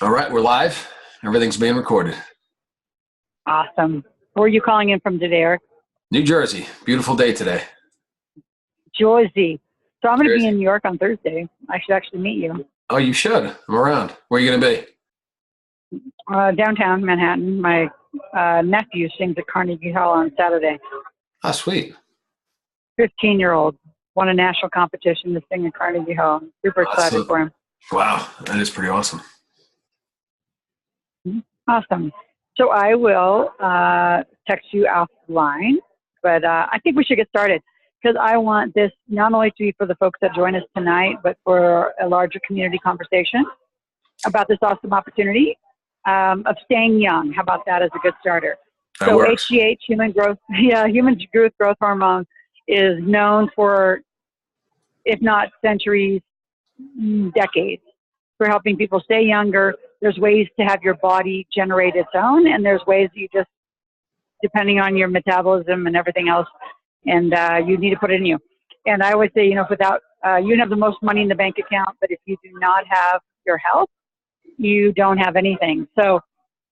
All right, we're live. Everything's being recorded. Awesome. Where are you calling in from today, Eric? New Jersey, beautiful day today. Jersey. So I'm going to be Jersey. in New York on Thursday. I should actually meet you. Oh, you should. I'm around. Where are you going to be? Downtown Manhattan. My nephew sings at Carnegie Hall on Saturday. Oh, sweet. 15-year-old. Won a national competition to sing at Carnegie Hall. Super excited for him. Wow, that is pretty awesome. Awesome. So I will text you offline, but I think we should get started because I want this not only to be for the folks that join us tonight, but for a larger community conversation about this awesome opportunity of staying young. How about that as a good starter? That So works. HGH, human growth hormone, is known for, if not centuries, decades, for helping people stay younger. There's ways to have your body generate its own, and there's ways you just, depending on your metabolism and everything else, and you need to put it in you. And I always say, without, you can have the most money in the bank account, but if you do not have your health, you don't have anything. So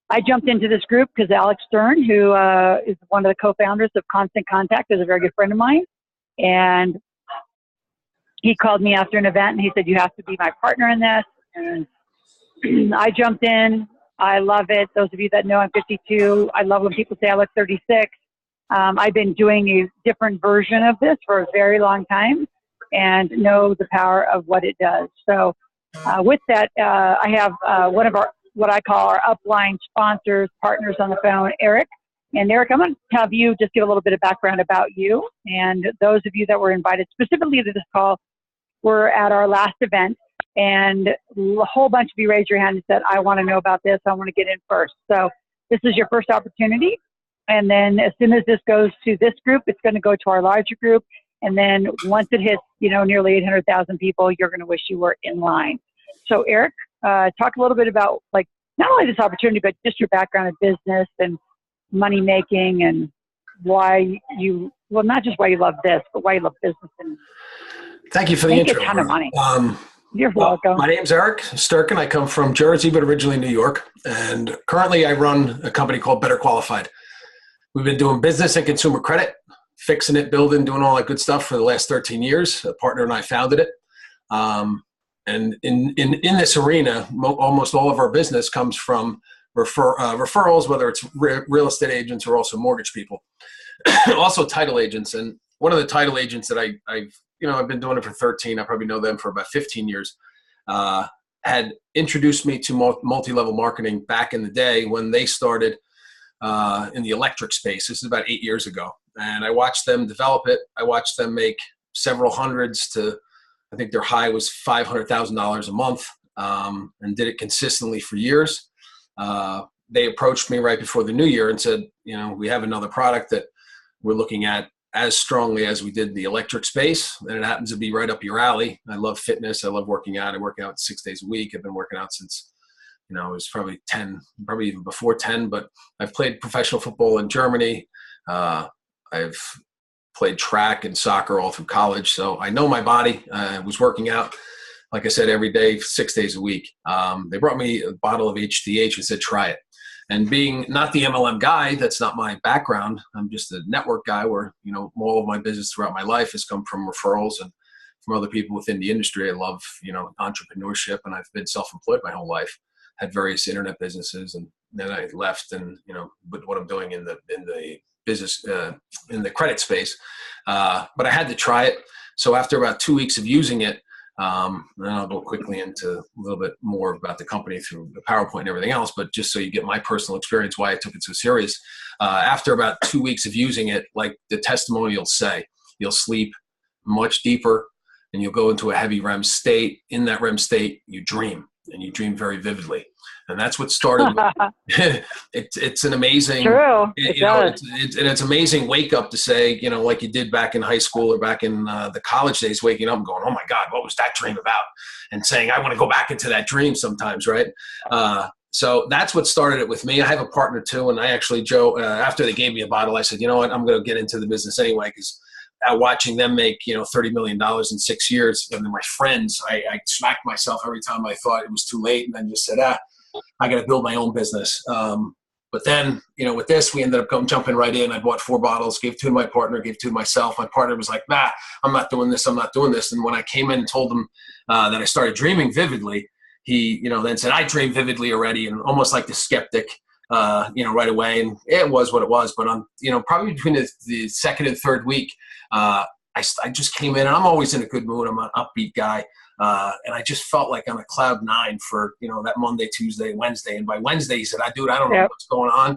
I jumped into this group because Alex Stern, who is one of the co-founders of Constant Contact, is a very good friend of mine. And he called me after an event and he said, you have to be my partner in this. And I jumped in. I love it. Those of you that know I'm 52. I love when people say I look 36. I've been doing a different version of this for a very long time and know the power of what it does. So with that, I have one of our, what I call our upline sponsors, partners on the phone, Eric. And Eric, I'm going to have you just give a little bit of background about you. And those of you that were invited specifically to this call were at our last event. And a whole bunch of you raised your hand and said, I want to know about this. I want to get in first. So this is your first opportunity. And then as soon as this goes to this group, it's going to go to our larger group. And then once it hits, nearly 800,000 people, you're going to wish you were in line. So Eric, talk a little bit about not only this opportunity, but just your background in business and money making and why you, well, not just why you love this, but why you love business and Thank you for the make intro. a ton of money. You're welcome. My name's Eric Sturkin. I come from Jersey, but originally New York. And currently I run a company called Better Qualified. We've been doing business and consumer credit, fixing it, building, doing all that good stuff for the last 13 years. A partner and I founded it. And in this arena, almost all of our business comes from referrals, whether it's real estate agents or also mortgage people, also title agents. And one of the title agents that I've been doing it for 13, I probably know them for about 15 years, had introduced me to multi-level marketing back in the day when they started in the electric space. This is about 8 years ago. And I watched them develop it. I watched them make several hundreds to, I think their high was $500,000 a month, and did it consistently for years. They approached me right before the new year and said, we have another product that we're looking at as strongly as we did the electric space. And it happens to be right up your alley. I love fitness. I love working out. I work out 6 days a week. I've been working out since, it was probably 10, probably even before 10, but I've played professional football in Germany. I've played track and soccer all through college. So I know my body. I was working out, like I said, every day, 6 days a week. They brought me a bottle of HGH and said, try it. And being not the MLM guy, that's not my background. I'm just a network guy where, all of my business throughout my life has come from referrals and from other people within the industry. I love, entrepreneurship, and I've been self-employed my whole life, had various internet businesses, and then I left and, with what I'm doing in the business, in the credit space. But I had to try it. So after about 2 weeks of using it, and I'll go quickly into a little bit more about the company through the PowerPoint and everything else, but just so you get my personal experience, why I took it so serious. After about 2 weeks of using it, like the testimonials say, you'll sleep much deeper and you'll go into a heavy REM state. In that REM state, you dream, and you dream very vividly. And that's what started. It's an amazing, True. It's amazing wake up to say, like you did back in high school or back in the college days, waking up and going, oh my God, what was that dream about? And saying, I want to go back into that dream sometimes. Right. So that's what started it with me. I have a partner too. And I actually, Joe, after they gave me a bottle, I said, you know what, I'm going to get into the business anyway, because watching them make, $30 million in 6 years. And then my friends, I smacked myself every time I thought it was too late. And then just said, I got to build my own business. But then, with this, we ended up jumping right in. I bought 4 bottles, gave 2 to my partner, gave 2 to myself. My partner was like, nah, I'm not doing this. I'm not doing this. And when I came in and told him that I started dreaming vividly, he, then said, I dream vividly already, and almost like the skeptic, right away. And it was what it was. But probably between the second and third week, I just came in, and I'm always in a good mood. I'm an upbeat guy. And I just felt like on a cloud 9 for, that Monday, Tuesday, Wednesday. And by Wednesday, he said, dude, I don't know what's going on.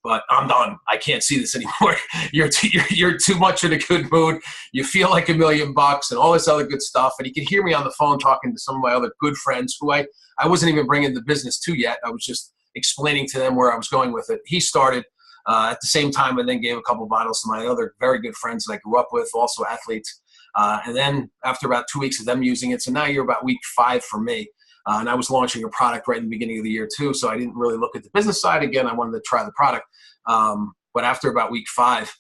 But I'm done. I can't see this anymore. You're too much in a good mood. You feel like $1 million and all this other good stuff. And he could hear me on the phone talking to some of my other good friends who I wasn't even bringing the business to yet. I was just explaining to them where I was going with it. He started at the same time, and then gave a couple bottles to my other very good friends that I grew up with, also athletes. And then after about 2 weeks of them using it, so now you're about week 5 for me. And I was launching a product right in the beginning of the year too, so I didn't really look at the business side. Again, I wanted to try the product. But after about week 5,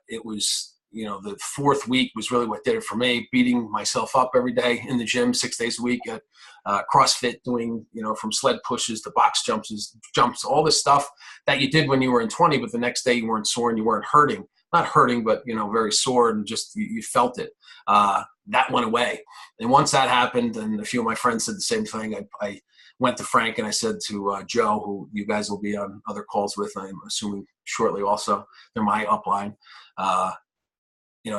it was, the 4th week was really what did it for me, beating myself up every day in the gym 6 days a week at CrossFit, doing, from sled pushes to box jumps, all this stuff that you did when you were in 20, but the next day you weren't sore and you weren't hurting. Not hurting, but, very sore, and just you felt it. That went away. And once that happened, and a few of my friends said the same thing, I went to Frank and I said to Joe, who you guys will be on other calls with, I'm assuming shortly also, they're my upline. I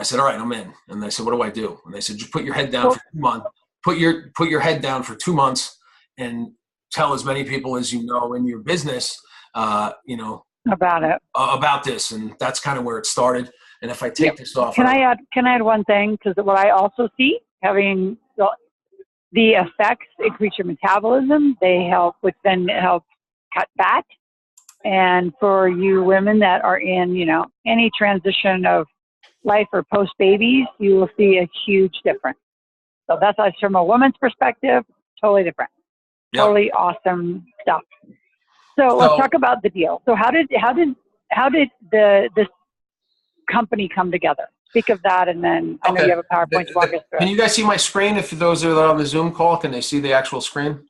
said, all right, I'm in. And they said, what do I do? And they said, just put your head down for 2 months. Put your head down for 2 months and tell as many people as you know in your business, about this. And that's kind of where it started. And if I take this off, can I add one thing? Because what I also see, having the effects increase your metabolism, they help, which then help cut fat. And for you women that are in, any transition of life or post babies, you will see a huge difference. So that's us from a woman's perspective, totally different. Yep. Totally awesome stuff. So let's talk about the deal. So how did this company come together? Speak of that, and then I know you have a PowerPoint to walk us through. Can you guys see my screen? If those that are on the Zoom call, can they see the actual screen?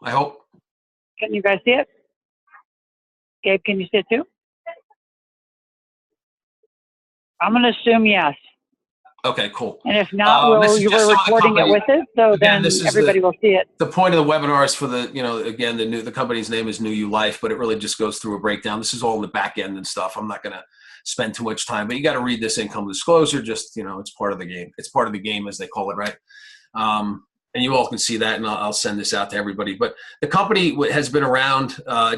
I hope. Can you guys see it? Gabe, can you see it too? I'm going to assume yes. Okay, cool. And if not, we're recording it with it, so again, then everybody will see it. The point of the webinar is for the company's name is New You Life, but it really just goes through a breakdown. This is all in the back end and stuff. I'm not going to spend too much time, but you got to read this income disclosure. Just, it's part of the game. It's part of the game, as they call it, right? And you all can see that, and I'll send this out to everybody. But the company has been around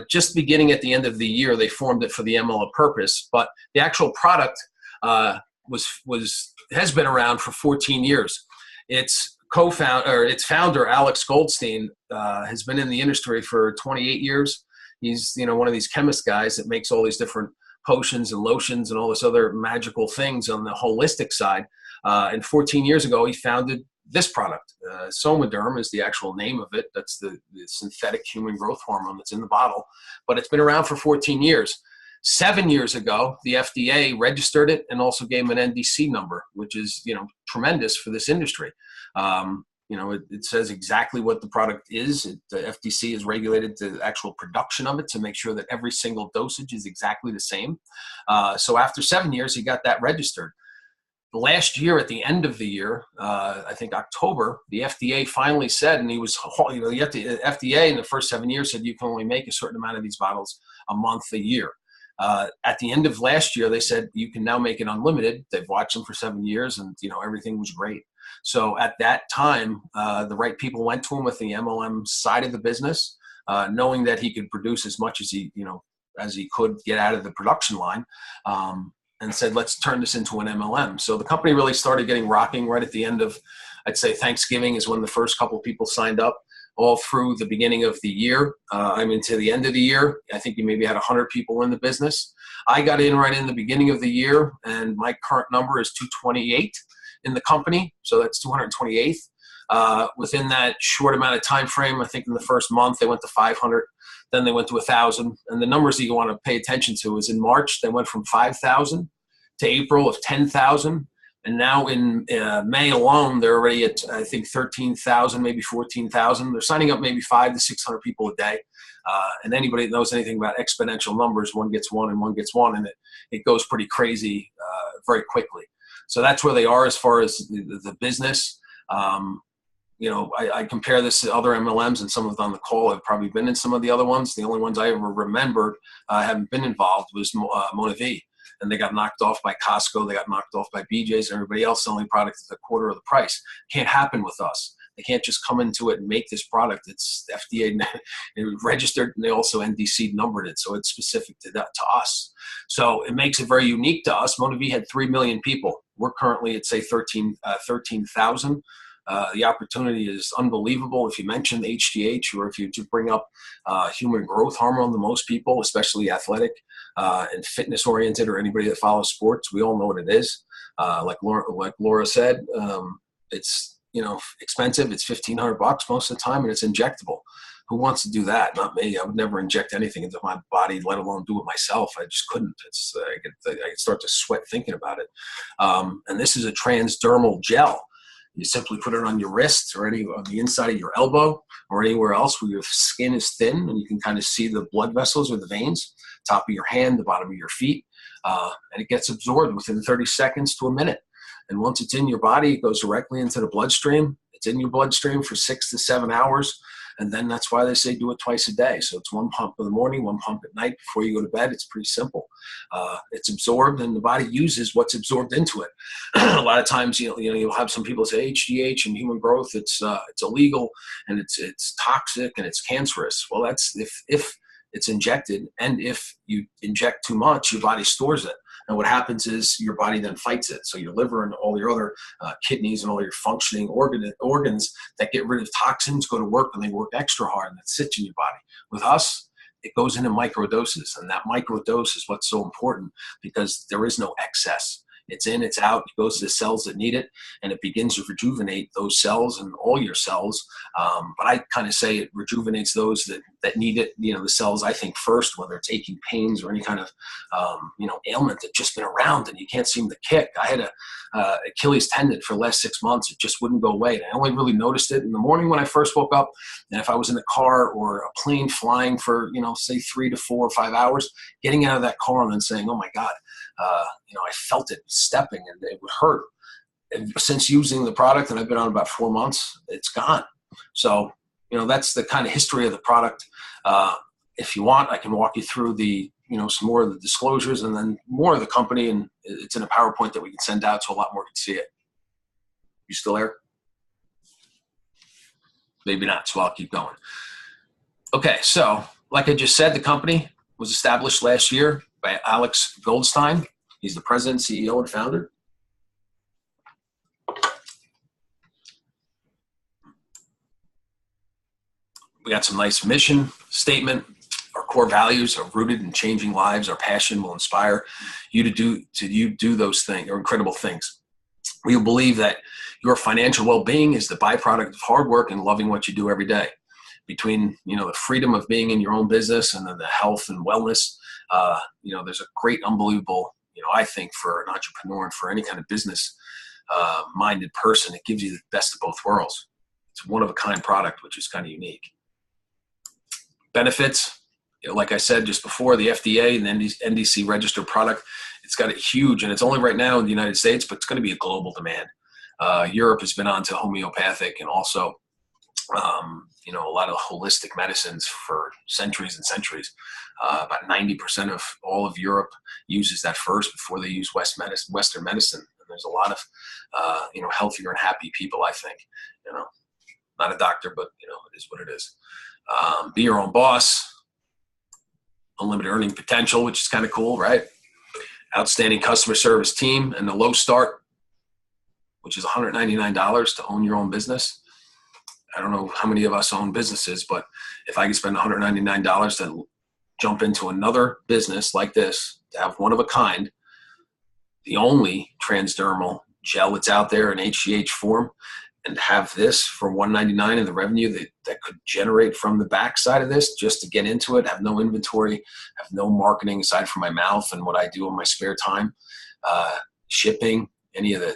just beginning at the end of the year. They formed it for the MLM purpose, but the actual product has been around for 14 years. Its founder, Alex Goldstein, has been in the industry for 28 years. He's, one of these chemist guys that makes all these different potions and lotions and all this other magical things on the holistic side. And 14 years ago, he founded this product. Somaderm is the actual name of it. That's the synthetic human growth hormone that's in the bottle. But it's been around for 14 years. 7 years ago, the FDA registered it and also gave them an NDC number, which is, tremendous for this industry. It says exactly what the product is. The FTC is regulated the actual production of it to make sure that every single dosage is exactly the same. So after 7 years, he got that registered. Last year, at the end of the year, I think October, the FDA finally said, and the FDA in the first 7 years said you can only make a certain amount of these bottles a month, a year. At the end of last year, they said you can now make it unlimited. They've watched them for 7 years, and everything was great. So at that time, the right people went to him with the MLM side of the business, knowing that he could produce as much as he could get out of the production line, and said, let's turn this into an MLM. So the company really started getting rocking right at the end of, I'd say Thanksgiving is when the first couple of people signed up. All through the beginning of the year, to the end of the year, I think you maybe had 100 people in the business. I got in right in the beginning of the year, and my current number is 228 in the company, so that's 228th. Within that short amount of time frame, I think in the first month they went to 500, then they went to 1,000, and the numbers that you want to pay attention to is in March they went from 5,000 to April of 10,000. And now in May alone, they're already at, I think, 13,000, maybe 14,000. They're signing up maybe 500 to 600 people a day. And anybody that knows anything about exponential numbers, one gets one and one gets one, and it goes pretty crazy very quickly. So that's where they are as far as the business. I compare this to other MLMs, and some of them on the call have probably been in some of the other ones. The only ones I ever remembered haven't been involved was Monavi. And they got knocked off by Costco. They got knocked off by BJ's and everybody else selling product at a quarter of the price. Can't happen with us. They can't just come into it and make this product. It's FDA registered, and they also NDC numbered it, so it's specific to us. So it makes it very unique to us. Monavi had 3 million people. We're currently at, say, 13,000. The opportunity is unbelievable. If you mention HGH, or if you just bring up human growth hormone to most people, especially athletic and fitness oriented, or anybody that follows sports, we all know what it is. Like Laura said, it's expensive. It's $1,500 most of the time, and it's injectable. Who wants to do that? Not me. I would never inject anything into my body, let alone do it myself. I just couldn't. I start to sweat thinking about it. And this is a transdermal gel. You simply put it on your wrist, or on the inside of your elbow, or anywhere else where your skin is thin, and you can kind of see the blood vessels or the veins, top of your hand, the bottom of your feet, and it gets absorbed within 30 seconds to a minute. And once it's in your body, it goes directly into the bloodstream. It's in your bloodstream for 6 to 7 hours. And then that's why they say do it twice a day. So it's one pump in the morning, one pump at night before you go to bed. It's pretty simple. It's absorbed, and the body uses what's absorbed into it. A lot of times, you'll have some people say HGH and human growth, it's illegal, and it's toxic, and it's cancerous. Well, that's if it's injected, and if you inject too much, your body stores it. And what happens is your body then fights it. So your liver and all your other kidneys and all your functioning organs that get rid of toxins go to work, and they work extra hard, and that sits in your body. With us, it goes in micro doses, and that micro dose is what's so important, because there is no excess. It's in, it's out, it goes to the cells that need it, and it begins to rejuvenate those cells and all your cells. But I kind of say it rejuvenates those that need it, the cells, I think, first, whether it's aching pains or any kind of, ailment that's just been around and you can't seem to kick. I had a Achilles tendon for the last 6 months. It just wouldn't go away. And I only really noticed it in the morning when I first woke up. And if I was in a car or a plane flying for, say 3 to 4 or 5 hours, getting out of that car and then saying, oh my God, I felt it stepping and it would hurt. And since using the product, and I've been on about 4 months, it's gone. So, that's the kind of history of the product. If you want, I can walk you through some more of the disclosures, and then more of the company, and it's in a PowerPoint that we can send out so a lot more can see it. You still there? Maybe not, so I'll keep going. Okay, so like I just said, the company was established last year by Alex Goldstein. He's the president, CEO, and founder. We got some nice mission statement. Our core values are rooted in changing lives. Our passion will inspire you to do those things, or incredible things. We believe that your financial well-being is the byproduct of hard work and loving what you do every day. Between the freedom of being in your own business and then the health and wellness, there's a great, unbelievable, I think, for an entrepreneur and for any kind of business minded person, it gives you the best of both worlds. It's a one-of-a-kind product, which is kind of unique. Benefits, like I said just before, the FDA and NDC registered product, it's got a huge, and it's only right now in the United States, but it's going to be a global demand. Europe has been on to homeopathic, and also, a lot of holistic medicines for centuries and centuries. About 90% of all of Europe uses that first before they use Western medicine. And there's a lot of, healthier and happy people, I think. Not a doctor, but, it is what it is. Be your own boss. Unlimited earning potential, which is kind of cool, right? Outstanding customer service team, and the low start, which is $199 to own your own business. I don't know how many of us own businesses, but if I could spend $199 to jump into another business like this, to have one of a kind, the only transdermal gel that's out there in HGH form, and have this for $199 in the revenue that could generate from the backside of this, just to get into it, have no inventory, have no marketing aside from my mouth and what I do in my spare time, shipping, any of the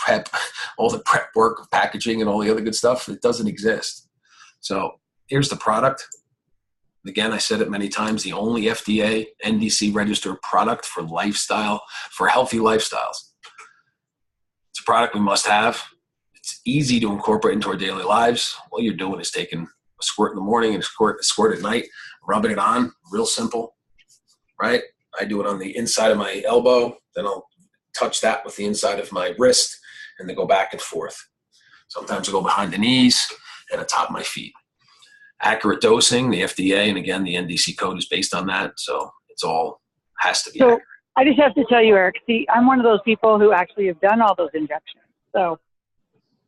prep, all the prep work of packaging and all the other good stuff. It doesn't exist. So here's the product. Again, I said it many times, the only FDA NDC registered product for healthy lifestyles. It's a product we must have. It's easy to incorporate into our daily lives. All you're doing is taking a squirt in the morning and a squirt at night, rubbing it on, real simple, right? I do it on the inside of my elbow, then I'll touch that with the inside of my wrist, and then go back and forth. Sometimes I go behind the knees and atop my feet. Accurate dosing, the FDA, and again, the NDC code is based on that, so it's all has to be accurate. I just have to tell you, Eric, see, I'm one of those people who actually have done all those injections. So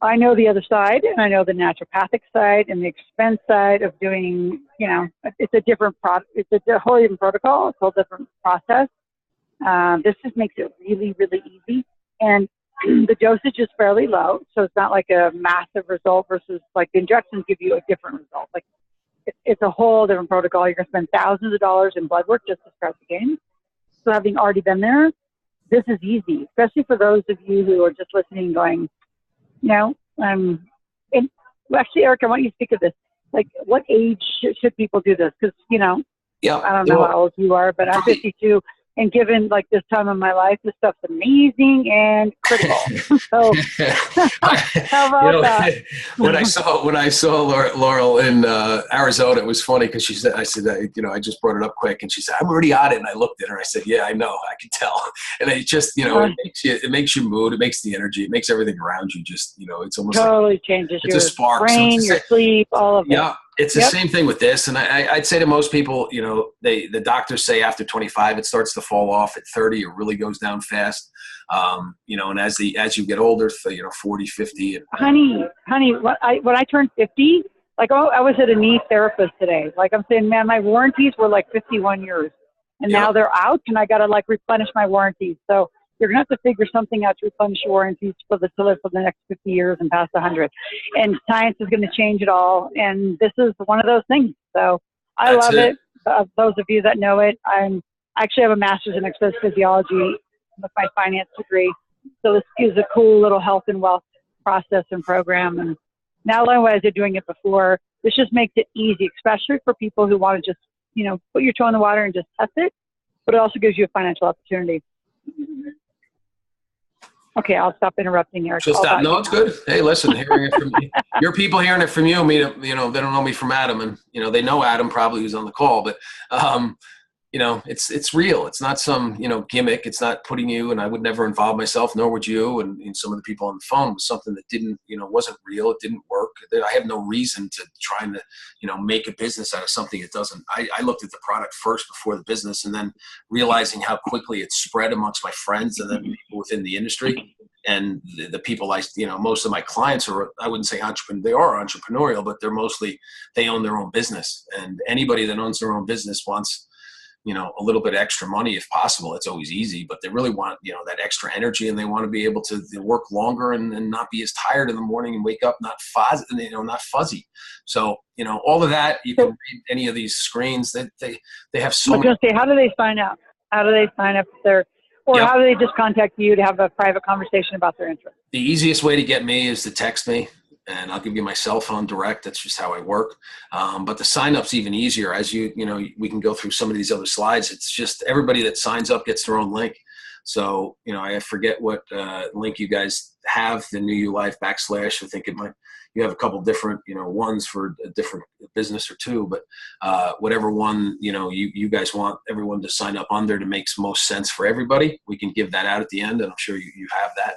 I know the other side, and I know the naturopathic side and the expense side of doing, it's a different it's a whole different protocol, it's a whole different process. This just makes it really, really easy. And the dosage is fairly low, so it's not like a massive result versus like the injections give you a different result. Like it's a whole different protocol. You're going to spend thousands of dollars in blood work just to start the game. So having already been there, this is easy, especially for those of you who are just listening going, and actually, Eric, I want you to speak of this. Like, what age should people do this? Because, I don't know how old you are, but I'm 52. And given like this time of my life, this stuff's amazing and critical. So how about that? When I saw Laurel in Arizona, it was funny because I said, I just brought it up quick, and she said, I'm already on it. And I looked at her, I said, yeah, I know, I can tell. And it just, it makes your mood, it makes the energy, it makes everything around you just, it's almost totally changes it's your a spark. brain, So your sleep, all of it. Yeah. It's the same thing with this. And I'd say to most people, the doctors say after 25, it starts to fall off. At 30, it really goes down fast. And as you get older, 40, 50. Honey, when I turned 50, I was at a knee therapist today. Like I'm saying, man, my warranties were like 51 years and now they're out and I got to like replenish my warranties. So you're going to have to figure something out to replenish your warranties to live for the next 50 years and past 100. And science is going to change it all. And this is one of those things. So I love it. Those of you that know it, I actually have a master's in exercise physiology with my finance degree. So this is a cool little health and wealth process and program. And now I was doing it before. This just makes it easy, especially for people who want to just, put your toe in the water and just test it. But it also gives you a financial opportunity. Okay, I'll stop interrupting here. She'll stop. No, it's good. Hey, listen, hearing it from your people hearing it from you, they don't know me from Adam, and they know Adam probably who's on the call, but it's real. It's not some gimmick. It's not putting you, and I would never involve myself, nor would you, and some of the people on the phone was something that didn't wasn't real. It didn't work. I have no reason to trying to make a business out of something it doesn't. I looked at the product first before the business, and then realizing how quickly it spread amongst my friends and then people within the industry. And the people most of my clients are, I wouldn't say they are entrepreneurial, but they own their own business. And anybody that owns their own business wants, a little bit extra money if possible. It's always easy, but they really want, that extra energy, and they want to be able to work longer and not be as tired in the morning and wake up not fuzzy. So, all of that, you can read any of these screens that they have so much. How do they sign up? How do they sign up if they're, or how do they just contact you to have a private conversation about their interest? The easiest way to get me is to text me, and I'll give you my cell phone direct. That's just how I work. But the sign up's even easier. As we can go through some of these other slides. It's just everybody that signs up gets their own link. So, I forget what link you guys have, the New You Life / I think you have a couple different, ones for a different business or two, but whatever one, you guys want everyone to sign up under to makes most sense for everybody. We can give that out at the end, and I'm sure you have that.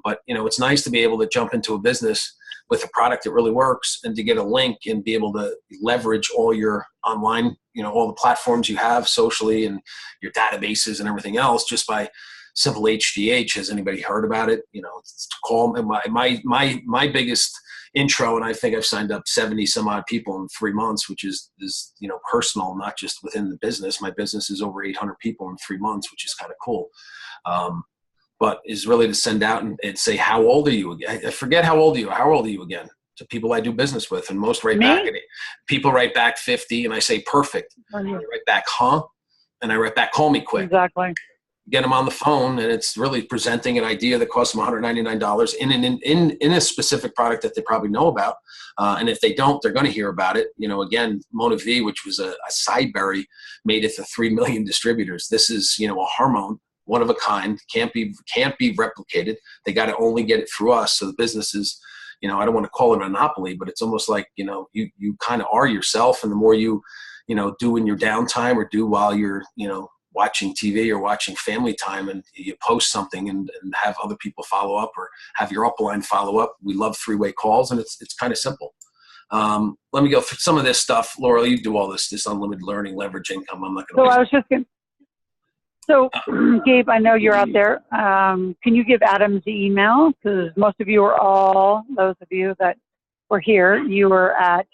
But, it's nice to be able to jump into a business with a product that really works and to get a link and be able to leverage all your online, all the platforms you have socially and your databases and everything else just by simple HGH. Has anybody heard about it? It's call my biggest intro, and I think I've signed up 70 some odd people in 3 months, which is personal, not just within the business. My business is over 800 people in 3 months, which is kind of cool. But is really to send out and say, how old are you? I forget how old are you? How old are you again? To people I do business with, and most write back. People write back 50, and I say perfect. They write back, huh? And I write back, call me quick. Exactly. get them on the phone, and it's really presenting an idea that costs them $199 in a specific product that they probably know about. And if they don't, they're going to hear about it. Again, Mona V, which was a side berry, made it to 3 million distributors. This is, a hormone, one of a kind, can't be replicated. They got to only get it through us. So the business is, I don't want to call it a monopoly, but it's almost like, you kind of are yourself. And the more you do in your downtime or do while you're, watching TV or watching family time, and you post something and have other people follow up or have your upline follow up. We love 3-way calls, and it's kind of simple. Let me go through some of this stuff. Laurel, you do all this unlimited learning, leverage income. I'm not going to. So I was just going to. So, Gabe, I know you're out there. Can you give Adam's email? Because most of you those of you that were here, you were at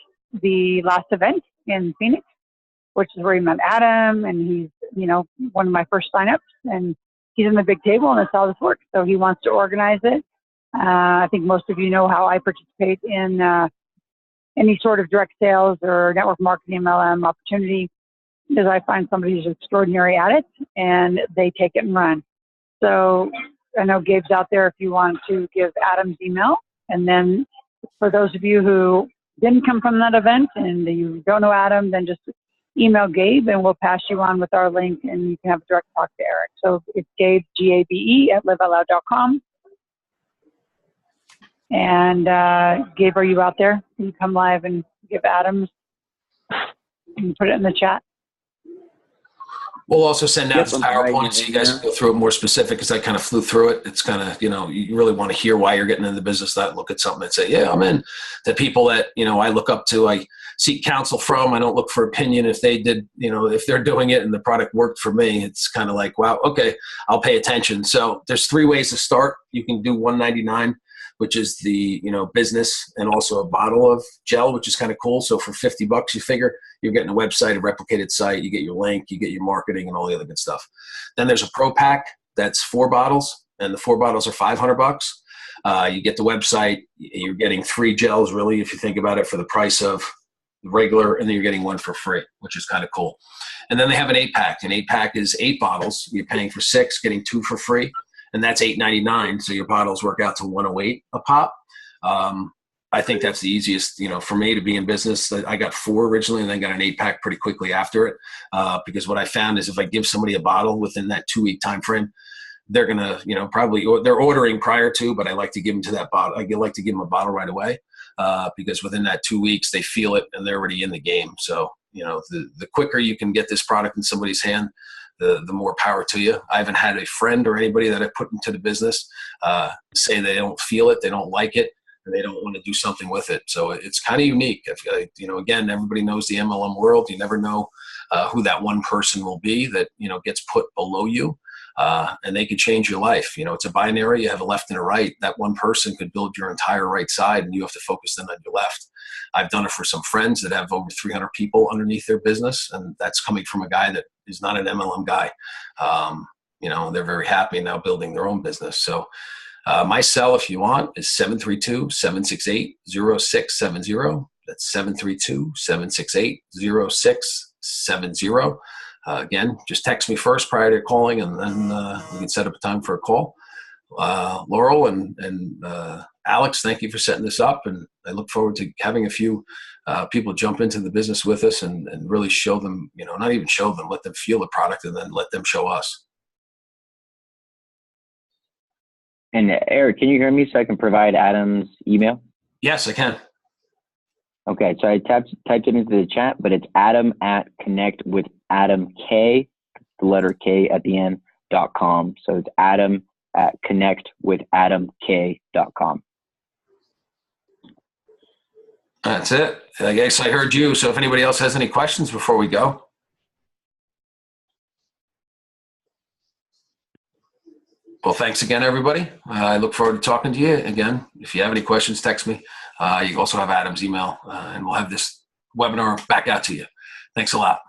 the last event in Phoenix, which is where he met Adam, and he's, one of my first signups, and he's in the big table, and that's how this works. So he wants to organize it. I think most of you know how I participate in any sort of direct sales or network marketing MLM opportunity, is I find somebody who's extraordinary at it, and they take it and run. So I know Gabe's out there if you want to give Adam's email. And then for those of you who didn't come from that event and you don't know Adam, then just email Gabe, and we'll pass you on with our link, and you can have a direct talk to Eric. So it's Gabe, Gabe, at liveoutloud.com. And Gabe, are you out there? Can you come live and give Adam's and put it in the chat? We'll also send out this PowerPoint so you guys can go through it more specific, because I kind of flew through it. It's kind of, you really want to hear why you're getting into the business, not look at something and say, yeah, I'm in. The people that, I look up to, I seek counsel from, I don't look for opinion. If they did, if they're doing it and the product worked for me, it's kind of like, wow, okay, I'll pay attention. So there's 3 ways to start. You can do $199, which is the, business, and also a bottle of gel, which is kind of cool. So for $50, you figure you're getting a website, a replicated site, you get your link, you get your marketing and all the other good stuff. Then there's a pro pack that's 4 bottles, and the 4 bottles are $500. You get the website, you're getting 3 gels really, if you think about it, for the price of the regular, and then you're getting 1 for free, which is kind of cool. And then they have an 8-pack. An 8-pack is 8 bottles. You're paying for 6, getting 2 for free. And that's $8.99. So your bottles work out to $108 a pop. I think that's the easiest, for me to be in business. I got 4 originally, and then got an 8-pack pretty quickly after it. Because what I found is if I give somebody a bottle within that 2-week time frame, they're gonna, probably, or they're ordering prior to, but I like to give them to that bottle. I like to give them a bottle right away, because within that 2 weeks they feel it and they're already in the game. So, the quicker you can get this product in somebody's hand, the more power to you. I haven't had a friend or anybody that I put into the business say they don't feel it, they don't like it, and they don't want to do something with it. So it's kind of unique. Again, everybody knows the MLM world. You never know who that one person will be that, gets put below you, and they could change your life. It's a binary. You have a left and a right. That one person could build your entire right side, and you have to focus then on your left. I've done it for some friends that have over 300 people underneath their business, and that's coming from a guy that is not an MLM guy. They're very happy now building their own business. So my cell, if you want, is 732-768-0670. That's 732-768-0670. Again, just text me first prior to calling, and then we can set up a time for a call. Laurel and Alex, thank you for setting this up, and I look forward to having a few people jump into the business with us and really show them, not even show them, let them feel the product, and then let them show us. And Eric, can you hear me so I can provide Adam's email? Yes, I can. Okay, so I typed it into the chat, but it's adam@connectwithadamk, the letter K at the end, .com. So it's adam@connectwithadamk.com. That's it. I guess I heard you. So if anybody else has any questions before we go. Well, thanks again, everybody. I look forward to talking to you again. If you have any questions, text me. You also have Adam's email, and we'll have this webinar back out to you. Thanks a lot.